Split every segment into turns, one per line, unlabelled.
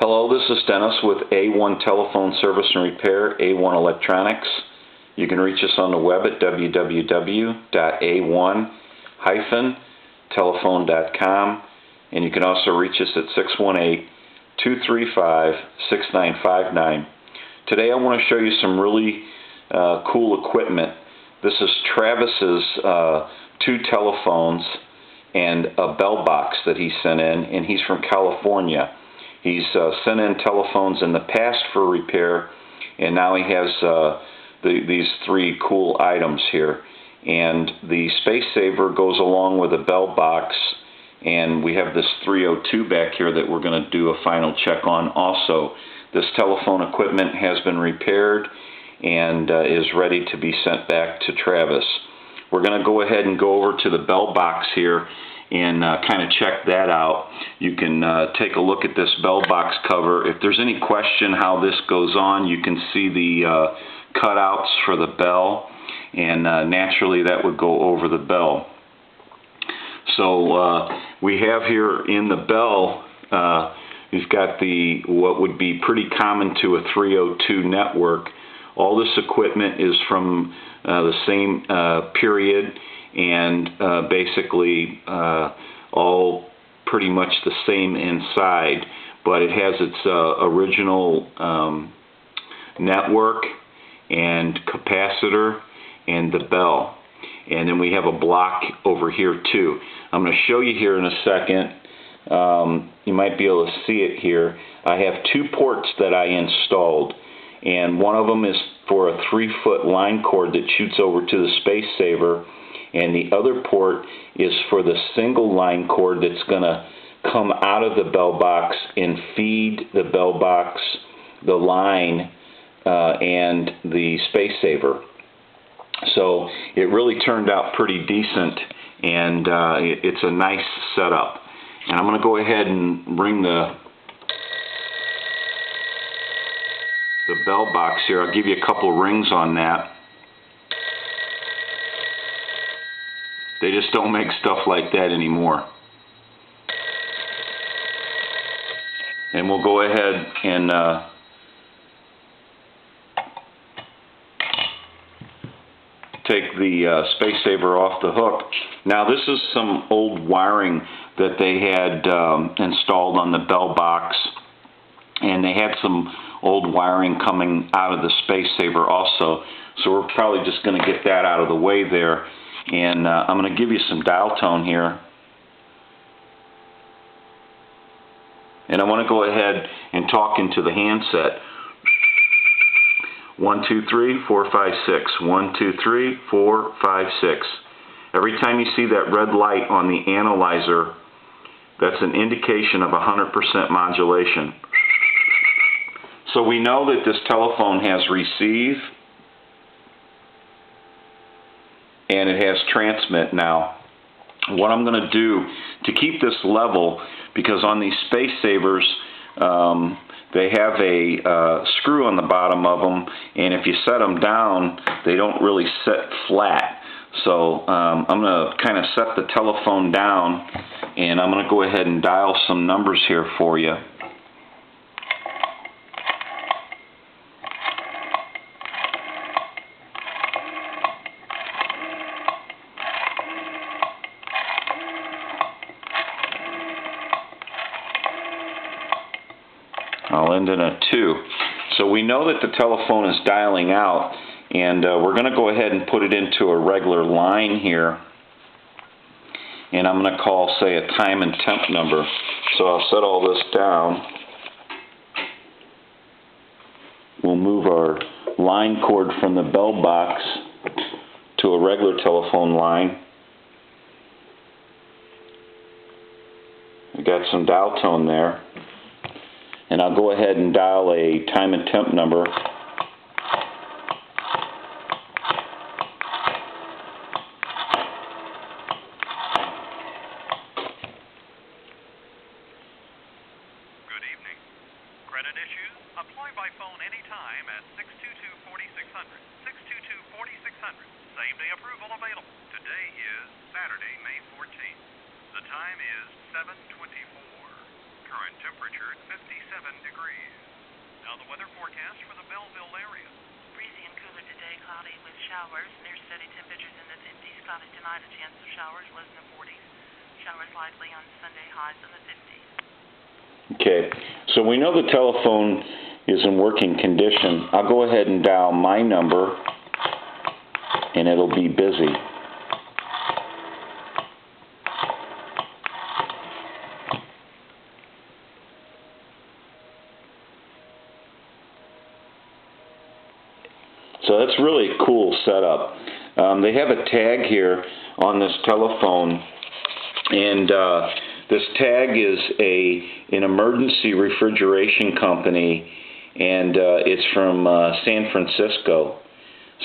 Hello, this is Dennis with A1 Telephone Service and Repair, A1 Electronics. You can reach us on the web at www.a1-telephone.com, and you can also reach us at 618-235-6959. Today I want to show you some really cool equipment. This is Travis's 2 telephones and a bell box that he sent in, and he's from California. He's sent in telephones in the past for repair, and now he has these 3 cool items here. And the Space Saver goes along with a bell box, and we have this 302 back here that we're going to do a final check on also. This telephone equipment has been repaired and is ready to be sent back to Travis. We're going to go ahead and go over to the bell box here and kind of check that out. You can take a look at this bell box cover. If there's any question how this goes on, you can see the cutouts for the bell, and naturally that would go over the bell. So we have here in the bell, we've got what would be pretty common to a 302 network. All this equipment is from the same period, and basically all pretty much the same inside, but it has its original network and capacitor and the bell. And then we have a block over here too. I'm going to show you here in a second. You might be able to see it here. I have 2 ports that I installed, and one of them is for a 3-foot line cord that shoots over to the Space Saver, and the other port is for the single line cord that's going to come out of the bell box and feed the bell box, the line, and the Space Saver. So it really turned out pretty decent, and it's a nice setup. And I'm going to go ahead and bring the bell box here. I'll give you a couple rings on that. They just don't make stuff like that anymore. And we'll go ahead and take the Space Saver off the hook. Now this is some old wiring that they had installed on the bell box, and they had some old wiring coming out of the Space Saver also. So we're probably just going to get that out of the way there. And I'm going to give you some dial tone here. And I want to go ahead and talk into the handset. 1, 2, 3, 4, 5, 6. 1, 2, 3, 4, 5, 6. Every time you see that red light on the analyzer, that's an indication of 100% modulation. So we know that this telephone has receive and it has transmit now. What I'm going to do to keep this level, because on these Space Savers, they have a screw on the bottom of them, and if you set them down, they don't really set flat. So I'm going to kind of set the telephone down, and I'm going to go ahead and dial some numbers here for you. I'll end in a 2. So we know that the telephone is dialing out, and we're going to go ahead and put it into a regular line here. And I'm going to call, say, a time and temp number. So I'll set all this down. We'll move our line cord from the bell box to a regular telephone line. We got some dial tone there. And I'll go ahead and dial a time and temp number. Good
evening. Credit issues? Apply by phone anytime at 622-4600. 622-4600. Same day approval available. Today is Saturday, May 14th. The time is 7:24. Current temperature 57 degrees. Now the weather forecast for the Belleville area.
Breezy and cooler today, cloudy with showers. Near steady temperatures in the 50s. Cloudy tonight, a chance of showers, lows in the 40s. Showers likely on Sunday, highs in the 50s.
Okay, so we know the telephone is in working condition. I'll go ahead and dial my number, and it'll be busy. So that's really a cool setup. They have a tag here on this telephone, and this tag is an emergency refrigeration company, and it's from San Francisco.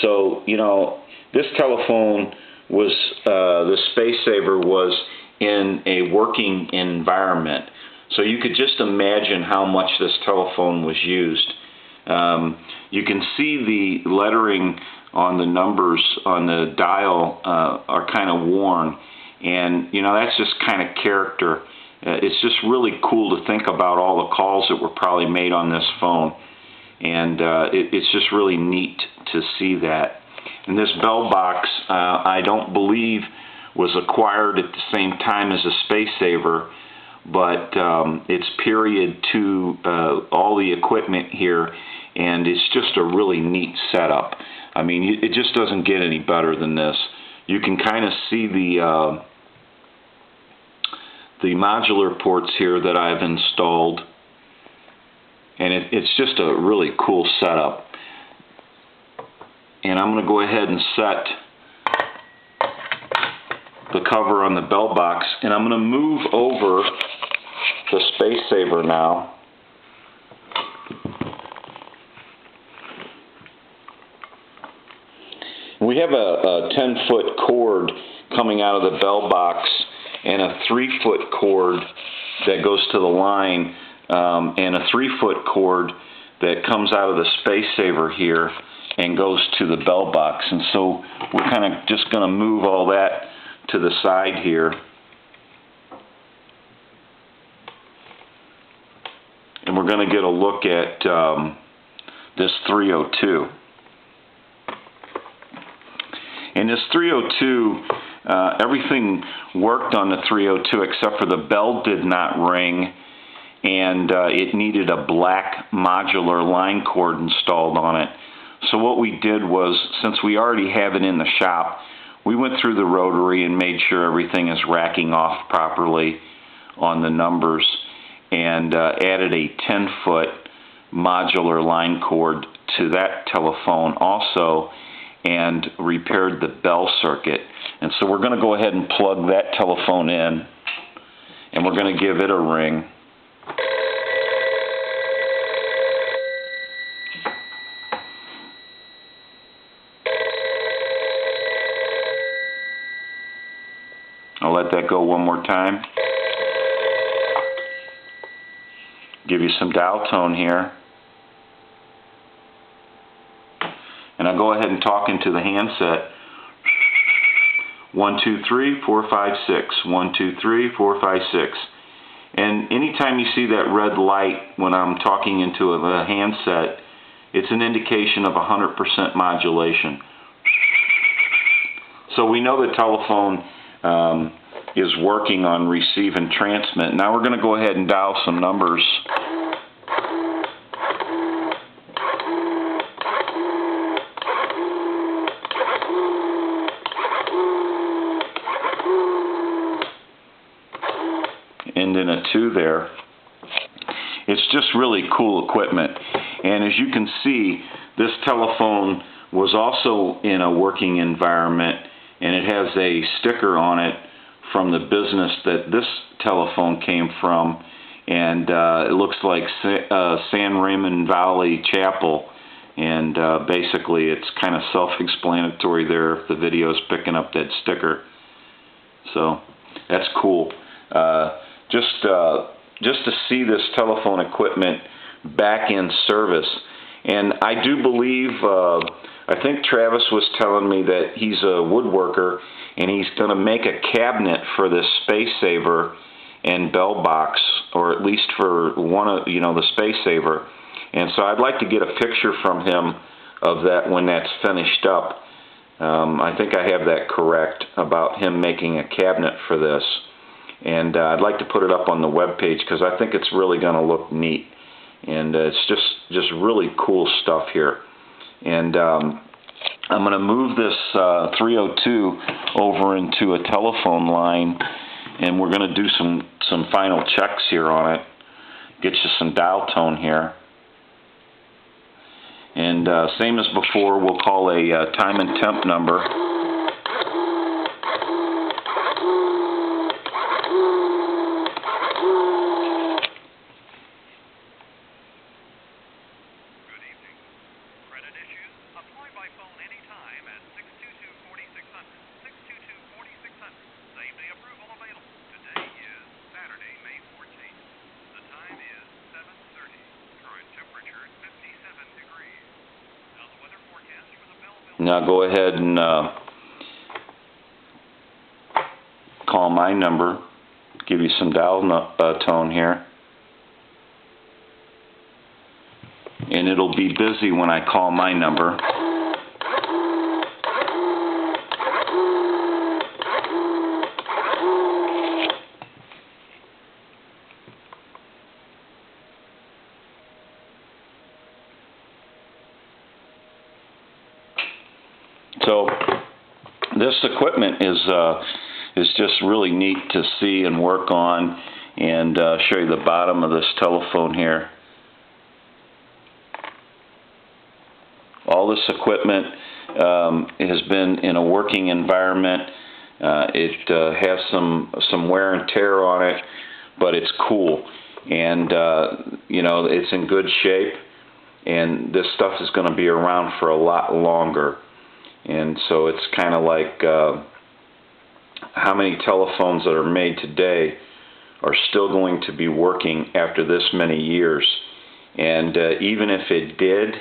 So, you know, this telephone was, the Space Saver was in a working environment. So you could just imagine how much this telephone was used. You can see the lettering on the numbers on the dial are kind of worn, and you know, that's just kind of character. It's just really cool to think about all the calls that were probably made on this phone, and it's just really neat to see that. And this bell box, I don't believe was acquired at the same time as a Space Saver, but it's period to all the equipment here, and it's just a really neat setup. I mean, it just doesn't get any better than this. You can kind of see the modular ports here that I've installed, and it's just a really cool setup. And I'm going to go ahead and set the cover on the bell box, and I'm going to move over the Space Saver now. We have a 10-foot cord coming out of the bell box and a 3-foot cord that goes to the line, and a 3-foot cord that comes out of the Space Saver here and goes to the bell box. And so we're kind of just going to move all that to the side here. And we're going to get a look at this 302. And this 302, everything worked on the 302 except for the bell did not ring, and it needed a black modular line cord installed on it. So what we did was, since we already have it in the shop, we went through the rotary and made sure everything is racking off properly on the numbers, and added a 10-foot modular line cord to that telephone also, and repaired the bell circuit. And so we're going to go ahead and plug that telephone in, and we're going to give it a ring. I'll let that go one more time. Give you some dial tone here. And I'll go ahead and talk into the handset. 1, 2, 3, 4, 5, 6. 1, 2, 3, 4, 5, 6. And anytime you see that red light when I'm talking into a handset, it's an indication of 100% modulation. So we know the telephone is working on receive and transmit. Now we're going to go ahead and dial some numbers. And then a 2 there. It's just really cool equipment. And as you can see, this telephone was also in a working environment, and it has a sticker on it from the business that this telephone came from, and it looks like San Ramon Valley Chapel, and basically it's kind of self-explanatory there if the video is picking up that sticker. So that's cool. Just to see this telephone equipment back in service. And I do believe, I think Travis was telling me that he's a woodworker, and he's going to make a cabinet for this Space Saver, and bell box, or at least for one of, the Space Saver. And so I'd like to get a picture from him of that when that's finished up. I think I have that correct about him making a cabinet for this. And I'd like to put it up on the web page because I think it's really going to look neat. And it's just really cool stuff here. And I'm going to move this 302 over into a telephone line, and we're going to do some final checks here on it. Get you some dial tone here. And same as before, we'll call a time and temp number.
Good evening. Credit issues? Apply by phone anytime at 622-4600. 622-4600. Same-day approval available. Today is Saturday, May 14th. The time is 7:30. Current temperature 57 degrees. Now the weather forecast for the Belleville.
Now go ahead and call my number. Give you some dial tone here. And it'll be busy when I call my number. So this equipment is just really neat to see and work on, and show you the bottom of this telephone here. All this equipment has been in a working environment. It has some wear and tear on it, but it's cool, and it's in good shape, and this stuff is going to be around for a lot longer. And so it's kind of like how many telephones that are made today are still going to be working after this many years. And even if it did,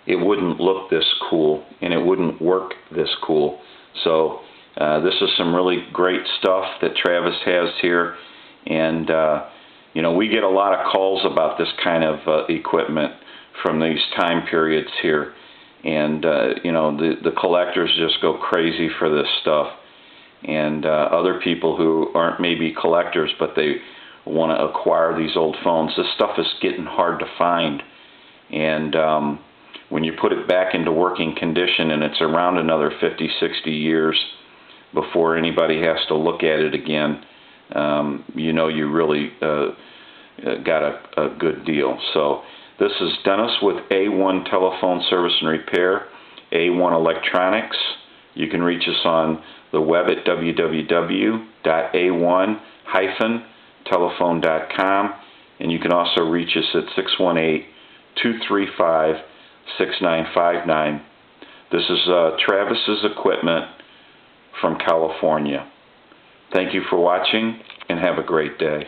it wouldn't look this cool, and it wouldn't work this cool. So this is some really great stuff that Travis has here. And we get a lot of calls about this kind of equipment from these time periods here. And the collectors just go crazy for this stuff, and other people who aren't maybe collectors but they want to acquire these old phones. This stuff is getting hard to find, and when you put it back into working condition and it's around another 50-60 years before anybody has to look at it again, you really got a good deal. So this is Dennis with A1 Telephone Service and Repair, A1 Electronics. You can reach us on the web at www.a1-telephone.com, and you can also reach us at 618-235-6959. This is Travis's equipment from California. Thank you for watching, and have a great day.